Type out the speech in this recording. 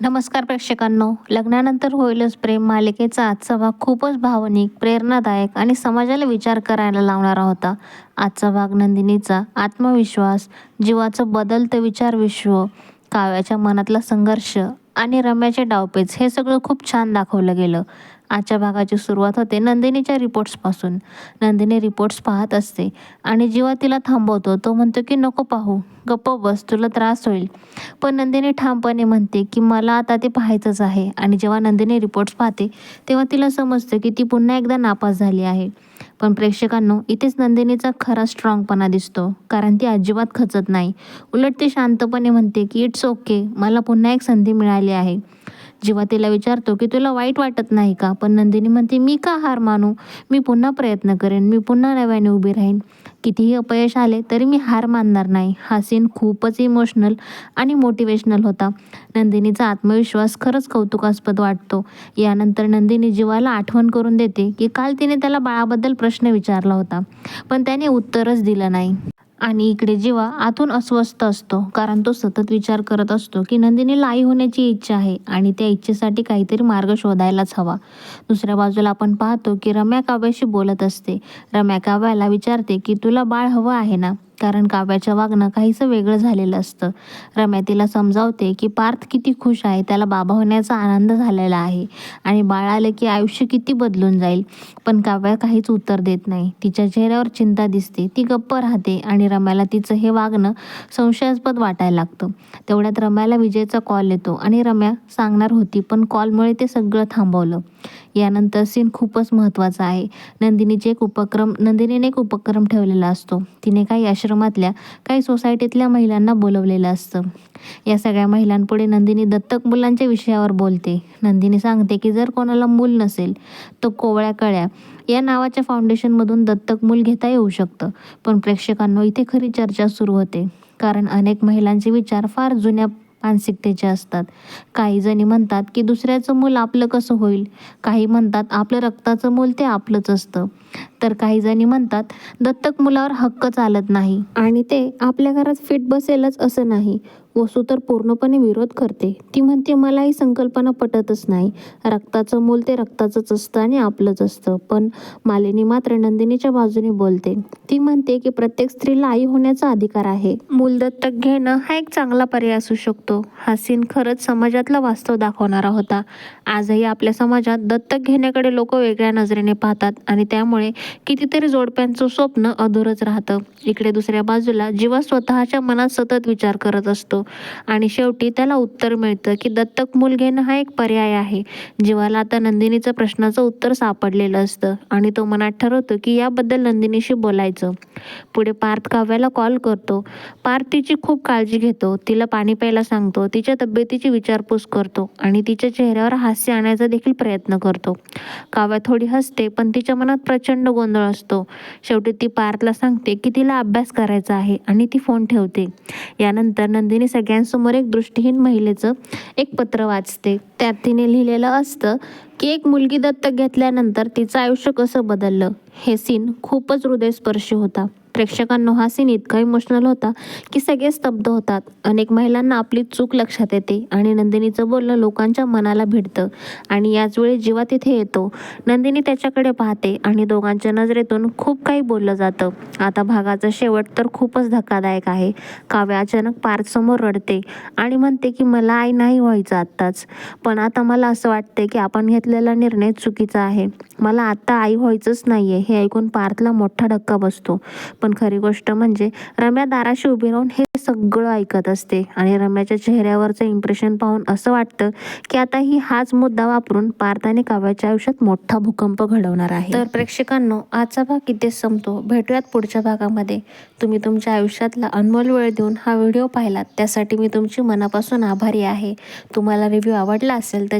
नमस्कार प्रेक्षकांनो, लग्नानंतर होईलच प्रेम मालिकेचा आजचा भाग खूपच भावनिक, प्रेरणादायक आणि समाजाला विचार करायला लावणारा होता. आजचा भाग नंदिनीचा आत्मविश्वास, जीवाचं बदलतं विचार विश्व, काव्याच्या मनातला संघर्ष आणि रम्याचे डावपेच हे सगळं खूप छान दाखवलं गेलं. आजच्या भागाची सुरुवात होते नंदिनीच्या रिपोर्ट्सपासून. नंदिनी रिपोर्ट्स पाहत असते आणि जीवा तिला थांबवतो. तो म्हणतो की नको पाहू, गप्प बस, तुला त्रास होईल. पण नंदिनी ठामपणे म्हणते की मला आता ते पाहायचंच आहे. आणि जेव्हा नंदिनी रिपोर्ट्स पाहते तेव्हा तिला समजतं की ती पुन्हा एकदा नापास झाली आहे. पण प्रेक्षकांनो, इथेच नंदिनीचा खरा स्ट्रॉंगपणा दिसतो, कारण ती अजिबात खचत नाही. उलट ती शांतपणे म्हणते की इट्स ओके, मला पुन्हा एक संधी मिळाली आहे. जेव्हा तिला विचारतो की तुला वाईट वाटत नाही का, पण नंदिनी म्हणते मी का हार मानू, मी पुन्हा प्रयत्न करेन, मी पुन्हा नव्याने उभी राहीन. कितीही अपयश आले तरी मी हार मानणार नाही. हा सीन खूपच इमोशनल आणि मोटिवेशनल होता. नंदिनीचा आत्मविश्वास खरंच कौतुकास्पद वाटतो. यानंतर नंदिनी जीवाला आठवण करून देते की काल तिने त्याला बाळाबद्दल प्रश्न विचारला होता, पण त्याने उत्तरच दिलं नाही. आणि इकडे जीवा आतून अस्वस्थ असतो, कारण तो सतत विचार करत असतो की नंदिनीला आई होण्याची इच्छा आहे आणि त्या इच्छेसाठी काहीतरी मार्ग शोधायलाच हवा. दुसऱ्या बाजूला आपण पाहतो की रम्या काव्याशी बोलत असते. रम्या काव्याला विचारते की तुला बाळ हवं आहे ना, कारण काव्याचं वागणं काहीसं वेगळं झालेलं असतं. रम्या तिला समजावते की पार्थ किती खुश आहे, त्याला बाबा होण्याचा आनंद झालेला आहे आणि बाळ आलं की आयुष्य किती बदलून जाईल. पण काव्या काहीच उत्तर देत नाही. तिच्या चेहऱ्यावर चिंता दिसते. ती गप्प राहते आणि रम्याला तिचं हे वागणं संशयास्पद वाटायला लागतं. तेवढ्यात रम्याला विजयचा कॉल येतो आणि रम्या सांगणार होती, पण कॉलमुळे ते सगळं थांबवलं. यानंतर सीन खूपच महत्त्वाचा आहे. नंदिनीने एक उपक्रम ठेवलेला असतो. तिने काही आश्रमातल्या, काही सोसायटीतल्या महिलांना बोलवलेलं असतं. या सगळ्या महिलांपुढे नंदिनी दत्तक मुलांच्या विषयावर बोलते. नंदिनी सांगते की जर कोणाला मूल नसेल तर कोवळ्या कळ्या या नावाच्या फाउंडेशनमधून दत्तक मूल घेता येऊ शकतं. पण प्रेक्षकांनो, इथे खरी चर्चा सुरू होते, कारण अनेक महिलांचे विचार फार जुन्या मानसिकतेचे असतात. काही जणी म्हणतात की दुसऱ्याचं मूल आपलं कसं होईल, काही म्हणतात आपलं रक्ताचं मूल ते आपलंच असतं, तर काही जणी म्हणतात दत्तक मुलावर हक्क चालत नाही आणि ते आपल्या घरात फिट बसेलच असं नाही. वसू तर पूर्णपणे विरोध करते. ती म्हणते मला ही संकल्पना पटतच नाही. रक्ताचं मूल ते रक्ताचंच असतं आणि आपलंच असतं. पण मालिनी मात्र नंदिनीच्या बाजूने बोलते. ती म्हणते की प्रत्येक स्त्रीला आई होण्याचा अधिकार आहे. मूल दत्तक घेणं हा एक चांगला पर्याय असू शकतो. हा सीन खरंच समाजातला वास्तव दाखवणारा होता. आजही आपल्या समाजात दत्तक घेण्याकडे लोक वेगळ्या नजरेने पाहतात आणि त्यामुळे कितीतरी जोडप्यांचं स्वप्न अधुरच राहतं. इकडे दुसऱ्या बाजूला जीवा स्वतःच्या मनात सतत विचार करत असतो आणि शेवटी त्याला उत्तर मिळतं की दत्तक मूल घेणं हा एक पर्याय आहे. जीवाला आता नंदिनीचं प्रश्नाचं उत्तर सापडलेलं असतं आणि तो मनात ठरवतो की याबद्दल नंदिनीशी बोलायचं. पुढे पार्थ काव्याला कॉल करतो. पार्थ तिची खूप काळजी घेतो. तिला पाणी प्यायला सांगतो, तिच्या तब्येतीची विचारपूस करतो आणि तिच्या चेहऱ्यावर हास्य आणायचा देखील प्रयत्न करतो. काव्या थोडी हसते, पण तिच्या मनात प्रचंड गोंधळ असतो. शेवटी ती पार्थला सांगते की तिला अभ्यास करायचा आहे आणि ती फोन ठेवते. यानंतर नंदिनी सगळ्यांसमोर एक दृष्टीहीन महिलेचं एक पत्र वाचते. त्यात तिने लिहिलेलं असतं की एक मुलगी दत्तक घेतल्यानंतर तिचं आयुष्य कसं बदललं. हे सीन खूपच हृदयस्पर्शी होता. प्रेक्षकांनो, हा सीन इतका इमोशनल होता की सगळे स्तब्ध होतात. अनेक महिलांना आपली चूक लक्षात येते आणि नंदिनीचं बोलणं लोकांच्या मनाला भिडतं. आणि याच वेळी जीवा तिथे येतो. नंदिनी त्याच्याकडे पाहते आणि दोघांच्या नजरेतून खूप काही बोललं जातं. आता भागाचा शेवट तर खूपच धक्कादायक आहे. काव्या अचानक पार्थसमोर रडते आणि म्हणते की मला आई नाही व्हायचं आत्ताच, पण आता मला असं वाटतंय की आपण घेतलेला निर्णय चुकीचा आहे. मला आता आई व्हायचंच नाहीये. हे ऐकून पार्थला मोठा धक्का बसतो. पण खरी गोष्ट म्हणजे रम्या दाराशी उभी राहून हे सगळं ऐकत असते आणि रम्याच्या चेहऱ्यावरचं इम्प्रेशन पाहून असं वाटतं की आता हाच मुद्दा वापरून पार्थ आणि काव्याच्या आयुष्यात मोठा भूकंप घडवणार आहे. तर प्रेक्षकांनो, आजचा भाग इथेच संपतो. भेटूयात पुढच्या भागामध्ये. तुम्ही तुमच्या आयुष्यातला अनमोल वेळ देऊन हा व्हिडिओ पाहिलात त्यासाठी मी तुमची मनापासून आभारी आहे. तुम्हाला रिव्ह्यू आवडला असेल तर